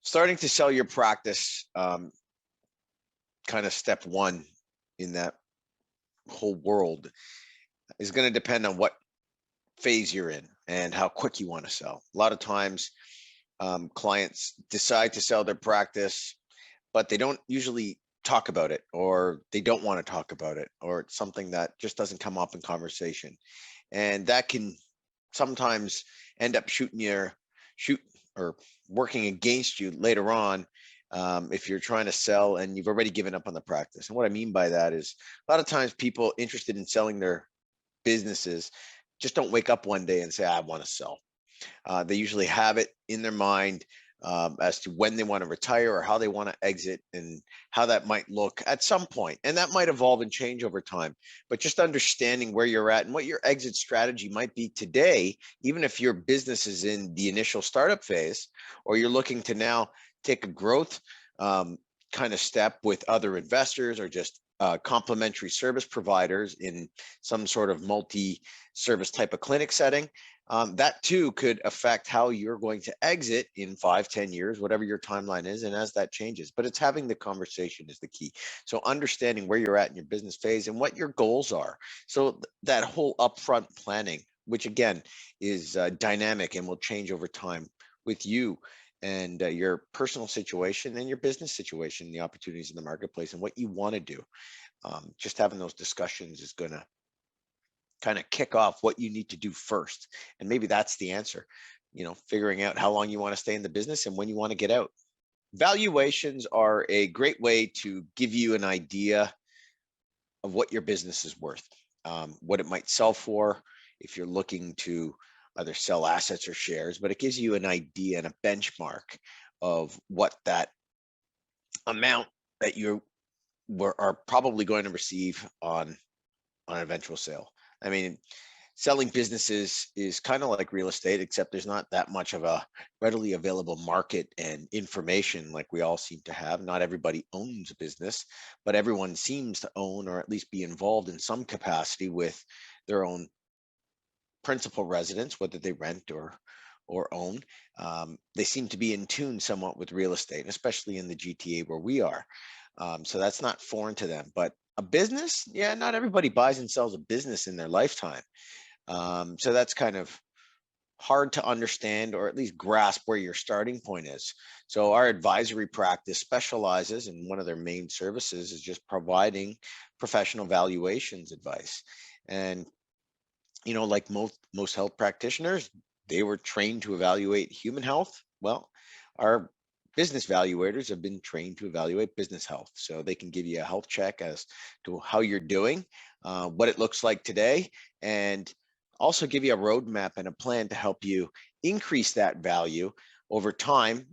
Starting to sell your practice, kind of step one in that whole world is going to depend on what phase you're in and how quick you want to sell. A lot of times, clients decide to sell their practice, but they don't usually talk about it, or they don't want to talk about it, or it's something that just doesn't come up in conversation. And that can sometimes end up shoot or working against you later on, if you're trying to sell and you've already given up on the practice. And what I mean by that is a lot of times people interested in selling their businesses just don't wake up one day and say, I want to sell. They usually have it in their mind, as to when they want to retire or how they want to exit and how that might look at some point. And that might evolve and change over time. But just understanding where you're at and what your exit strategy might be today, even if your business is in the initial startup phase, or you're looking to now take a growth kind of step with other investors, or just complementary service providers in some sort of multi-service type of clinic setting. That too could affect how you're going to exit in 5, 10 years, whatever your timeline is. And as that changes, but it's having the conversation is the key. So understanding where you're at in your business phase and what your goals are. So that whole upfront planning, which again is dynamic and will change over time with you and your personal situation and your business situation, the opportunities in the marketplace and what you want to do. Just having those discussions is going to kind of kick off what you need to do first. And maybe that's the answer, figuring out how long you want to stay in the business and when you want to get out. Valuations are a great way to give you an idea of what your business is worth, what it might sell for if you're looking to either sell assets or shares, but it gives you an idea and a benchmark of what that amount that you are probably going to receive on an eventual sale. I mean, selling businesses is kind of like real estate, except there's not that much of a readily available market and information like we all seem to have. Not everybody owns a business, but everyone seems to own or at least be involved in some capacity with their own principal residence, whether they rent or own. They seem to be in tune somewhat with real estate, especially in the GTA where we are. So that's not foreign to them. But a business, yeah, not everybody buys and sells a business in their lifetime. So that's kind of hard to understand or at least grasp where your starting point is. So our advisory practice specializes in one of their main services is just providing professional valuations advice. And like most health practitioners, they were trained to evaluate human health. Well, our business valuators have been trained to evaluate business health. So they can give you a health check as to how you're doing, what it looks like today, and also give you a roadmap and a plan to help you increase that value over time,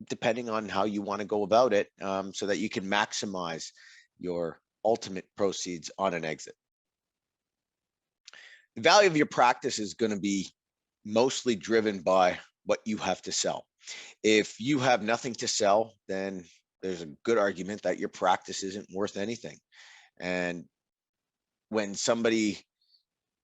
depending on how you want to go about it, so that you can maximize your ultimate proceeds on an exit. The value of your practice is going to be mostly driven by what you have to sell. If you have nothing to sell, then there's a good argument that your practice isn't worth anything. And when somebody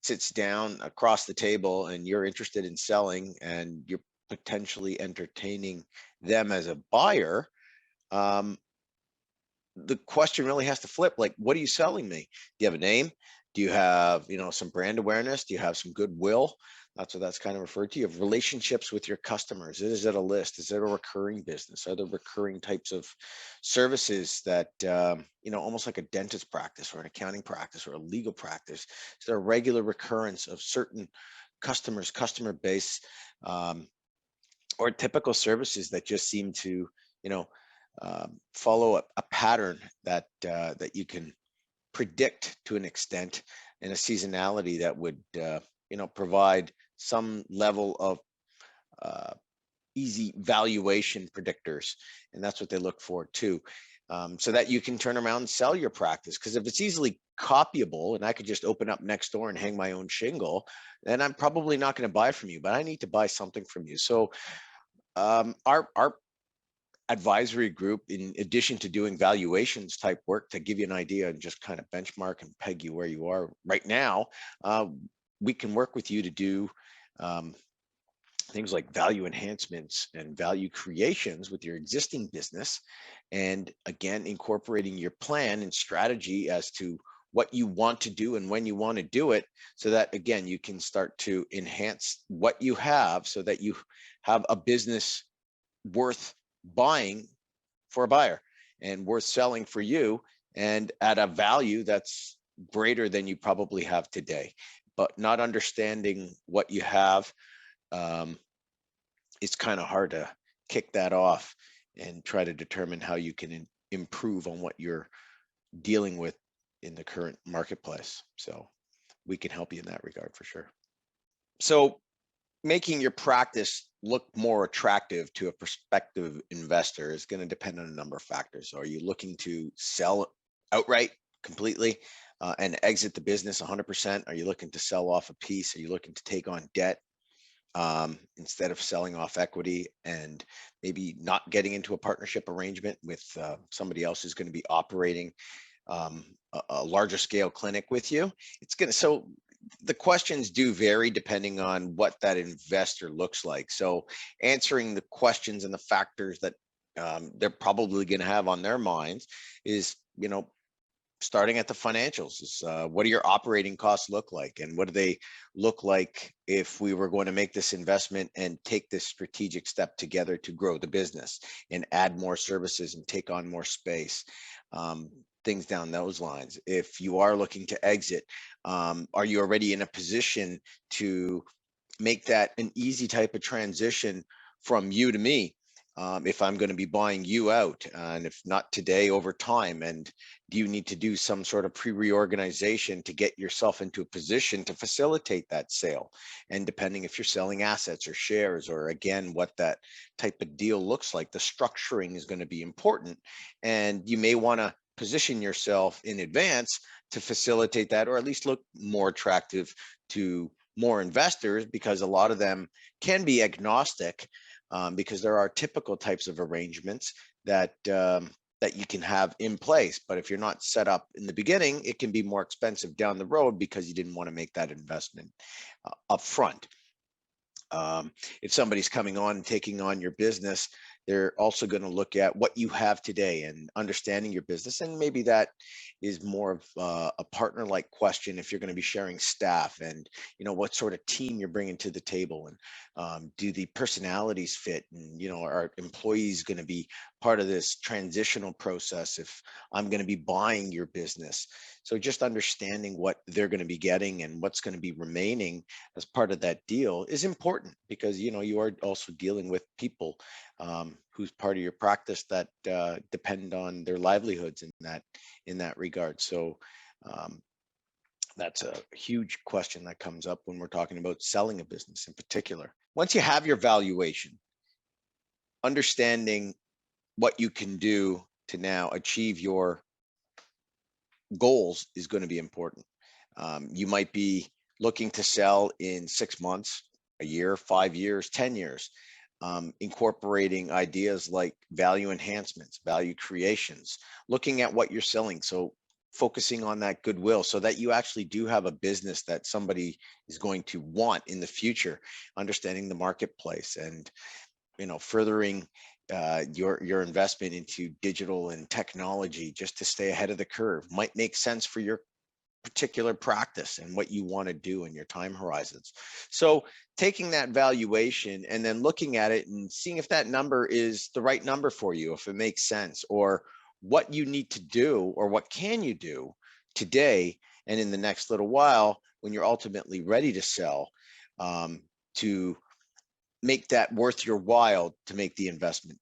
sits down across the table and you're interested in selling and you're potentially entertaining them as a buyer, the question really has to flip. Like, what are you selling me? Do you have a name? Do you have, some brand awareness? Do you have some goodwill? That's what that's kind of referred to. You have relationships with your customers. Is it a list? Is it a recurring business? Are there recurring types of services that, almost like a dentist practice or an accounting practice or a legal practice? Is there a regular recurrence of certain customers, customer base, or typical services that just seem to, follow a pattern that you can predict to an extent, and a seasonality that would provide some level of easy valuation predictors, and that's what they look for too, so that you can turn around and sell your practice. Because if it's easily copyable and I could just open up next door and hang my own shingle, then I'm probably not going to buy from you, but I need to buy something from you. So our advisory group, in addition to doing valuations type work to give you an idea and just kind of benchmark and peg you where you are right now, we can work with you to do the things like value enhancements and value creations with your existing business. And again, incorporating your plan and strategy as to what you want to do and when you want to do it, so that again, you can start to enhance what you have so that you have a business worth buying for a buyer and worth selling for you, and at a value that's greater than you probably have today. But not understanding what you have, um, it's kind of hard to kick that off and try to determine how you can improve on what you're dealing with in the current marketplace. So we can help you in that regard for sure. So making your practice look more attractive to a prospective investor is going to depend on a number of factors. Are you looking to sell outright completely and exit the business 100%? Are you looking to sell off a piece? Are you looking to take on debt instead of selling off equity and maybe not getting into a partnership arrangement with somebody else who's going to be operating a larger scale clinic with you? It's going to, so the questions do vary depending on what that investor looks like. So answering the questions and the factors that they're probably going to have on their minds is, starting at the financials is what do your operating costs look like, and what do they look like if we were going to make this investment and take this strategic step together to grow the business and add more services and take on more space, things down those lines. If you are looking to exit, are you already in a position to make that an easy type of transition from you to me? If I'm going to be buying you out, and if not today, over time, and do you need to do some sort of pre-reorganization to get yourself into a position to facilitate that sale? And depending if you're selling assets or shares, or again, what that type of deal looks like, the structuring is going to be important. And you may want to position yourself in advance to facilitate that, or at least look more attractive to more investors, because a lot of them can be agnostic, because there are typical types of arrangements that that you can have in place. But if you're not set up in the beginning, it can be more expensive down the road because you didn't want to make that investment up front. If somebody's coming on and taking on your business, they're also going to look at what you have today and understanding your business. And maybe that is more of a partner-like question if you're going to be sharing staff, and what sort of team you're bringing to the table, and do the personalities fit, and are employees going to be part of this transitional process if I'm going to be buying your business. So just understanding what they're going to be getting and what's going to be remaining as part of that deal is important, because you are also dealing with people who's part of your practice that depend on their livelihoods in that regard. So that's a huge question that comes up when we're talking about selling a business in particular. Once you have your valuation, understanding what you can do to now achieve your goals is going to be important. You might be looking to sell in 6 months, a year, 5 years, 10 years, incorporating ideas like value enhancements, value creations, looking at what you're selling. So focusing on that goodwill so that you actually do have a business that somebody is going to want in the future, understanding the marketplace, and furthering your investment into digital and technology just to stay ahead of the curve might make sense for your particular practice and what you want to do in your time horizons. So taking that valuation and then looking at it and seeing if that number is the right number for you, if it makes sense, or what you need to do, or what can you do today and in the next little while when you're ultimately ready to sell, to make that worth your while to make the investment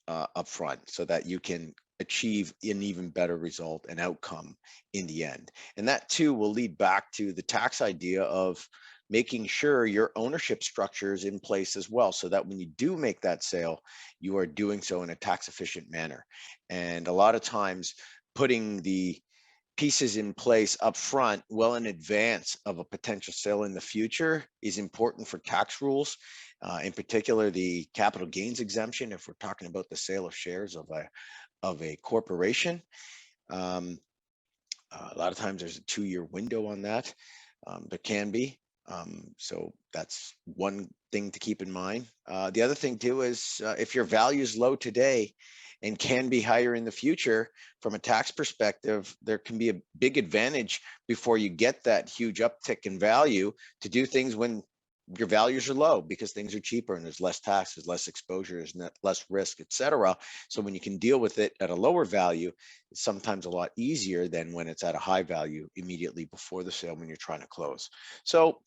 upfront, so that you can achieve an even better result and outcome in the end. And that too will lead back to the tax idea of making sure your ownership structure is in place as well, so that when you do make that sale, you are doing so in a tax efficient manner. And a lot of times putting the pieces in place up front well in advance of a potential sale in the future is important for tax rules, in particular the capital gains exemption if we're talking about the sale of shares of a corporation. A lot of times there's a 2-year window on that. There can be. So that's one thing to keep in mind. The other thing too is if your value is low today and can be higher in the future, from a tax perspective, there can be a big advantage before you get that huge uptick in value to do things when your values are low, because things are cheaper and there's less taxes, less exposure, there's less risk, etc. So when you can deal with it at a lower value, it's sometimes a lot easier than when it's at a high value immediately before the sale when you're trying to close. So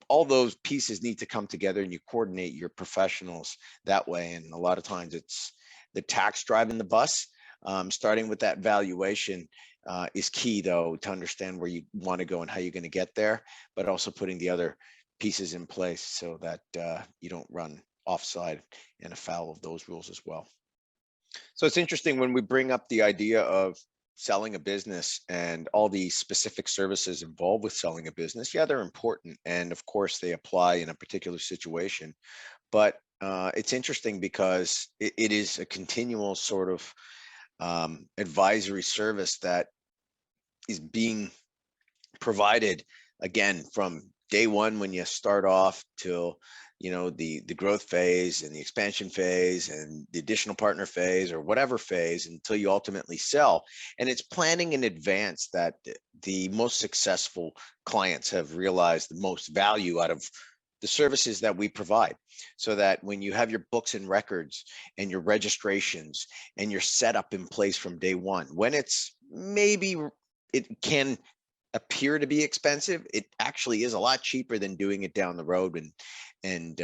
all those pieces need to come together, and you coordinate your professionals that way. And a lot of times it's the tax driving the bus. Starting with that valuation is key, though, to understand where you want to go and how you're going to get there, but also putting the other pieces in place so that you don't run offside and afoul of those rules as well. So it's interesting when we bring up the idea of selling a business and all the specific services involved with selling a business. Yeah, they're important. And of course, they apply in a particular situation. But it's interesting because it is a continual sort of advisory service that is being provided, again, from day one when you start off till the growth phase and the expansion phase and the additional partner phase or whatever phase until you ultimately sell. And it's planning in advance that the most successful clients have realized the most value out of the services that we provide, so that when you have your books and records and your registrations and your setup in place from day one, when it's maybe it can appear to be expensive, it actually is a lot cheaper than doing it down the road and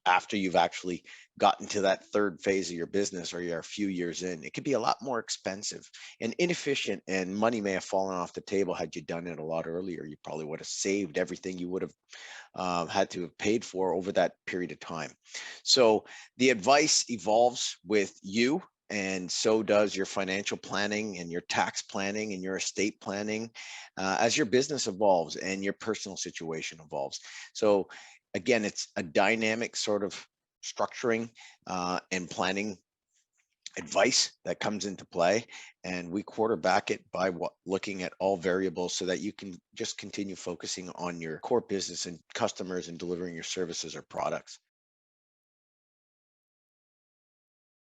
after you've actually gotten to that third phase of your business or you're a few years in. It could be a lot more expensive and inefficient, and money may have fallen off the table had you done it a lot earlier. You probably would have saved everything you would have had to have paid for over that period of time. So the advice evolves with you, and so does your financial planning and your tax planning and your estate planning as your business evolves and your personal situation evolves. So again, it's a dynamic sort of structuring and planning advice that comes into play, and we quarterback it by looking at all variables so that you can just continue focusing on your core business and customers and delivering your services or products.